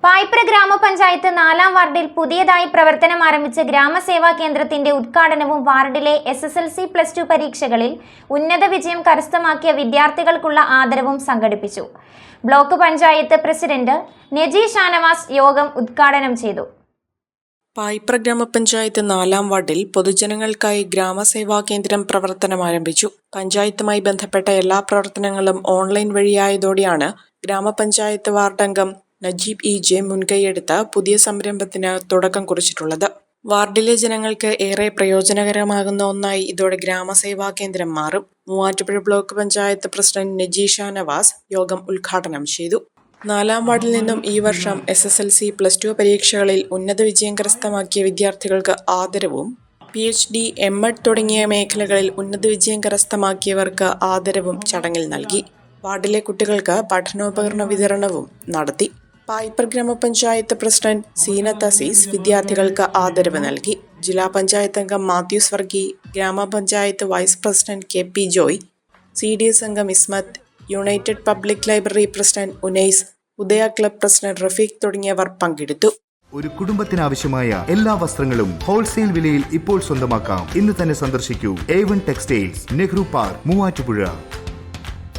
പായിപ്ര ഗ്രാമപഞ്ചായത്ത് 4-ാം വാർഡിൽ പുതിയതായി പ്രവർത്തനം ആരംഭിച്ച ഗ്രാമസേവാ കേന്ദ്രത്തിന്റെ ഉദ്ഘാടനവും വാർഡിലെ SSLC+2 പരീക്ഷകളിൽ ഉന്നത വിജയം കരസ്ഥമാക്കിയ വിദ്യാർത്ഥികൾക്കുള്ള ആദരവും സംഘടിപ്പിച്ചു. ബ്ലോക്ക് പഞ്ചായത്ത് പ്രസിഡന്റ് നജി ഷാനവാസ് യോഗം ഉദ്ഘാടനം ചെയ്തു. പായിപ്ര ഗ്രാമപഞ്ചായത്ത് 4-ാം വാർഡിൽ പൊതുജനങ്ങൾക്കായി ഗ്രാമസേവാ കേന്ദ്രം പ്രവർത്തനം ആരംഭിച്ചു. പഞ്ചായത്തുമായി ബന്ധപ്പെട്ട എല്ലാ പ്രവർത്തനങ്ങളും ഓൺലൈൻ വഴിയായതോടെയാണ് ഗ്രാമപഞ്ചായത്ത് വാർഡംഗം നജീബ് ഇ.ജെ മുൻകൈയെടുത്ത പുതിയ സംരംഭത്തിന് തുടക്കം കുറിച്ചിട്ടുള്ളത്. വാർഡിലെ ജനങ്ങൾക്ക് ഏറെ പ്രയോജനകരമാകുന്ന ഒന്നായി ഇതോടെ ഗ്രാമസേവാ കേന്ദ്രം മാറും. മൂവാറ്റുപുഴ ബ്ലോക്ക് പഞ്ചായത്ത് പ്രസിഡന്റ് നജി ഷാനവാസ് യോഗം ഉദ്ഘാടനം ചെയ്തു. 4-ാം വാർഡിൽ നിന്നും ഈ വർഷം SSLC+2 പരീക്ഷകളിൽ ഉന്നത വിജയം കരസ്ഥമാക്കിയ വിദ്യാർത്ഥികൾക്ക് ആദരവും PhD, M.Ed തുടങ്ങിയ മേഖലകളിൽ ഉന്നത വിജയം കരസ്ഥമാക്കിയവർക്ക് ആദരവും ചടങ്ങിൽ നൽകി. വാർഡിലെ കുട്ടികൾക്ക് പഠനോപകരണ വിതരണവും നടത്തി. പായിപ്ര ഗ്രാമപഞ്ചായത്ത് പ്രസിഡന്റ് സീനത്ത് അസീസ് വിദ്യാർത്ഥികൾക്ക് ആദരവ് നൽകി. ജില്ലാ പഞ്ചായത്ത് അംഗം മാത്യൂസ് വർഗി, ഗ്രാമപഞ്ചായത്ത് vice president KP Joy, CDS അംഗം Ismath, united public library president Unais, Udaya club president Rafeeq തുടങ്ങിയവർ പങ്കെടുത്തു. ഒരു കുടുംബത്തിനാവശ്യമായ എല്ലാ വസ്ത്രങ്ങളും ഹോൾസെയിൽ വിലയിൽ ഇപ്പോൾ സ്വന്തമാക്കാം. ഇന്ന് തന്നെ സന്ദർശിക്കൂ A1 textiles, Nehru park, Muvattupuzha.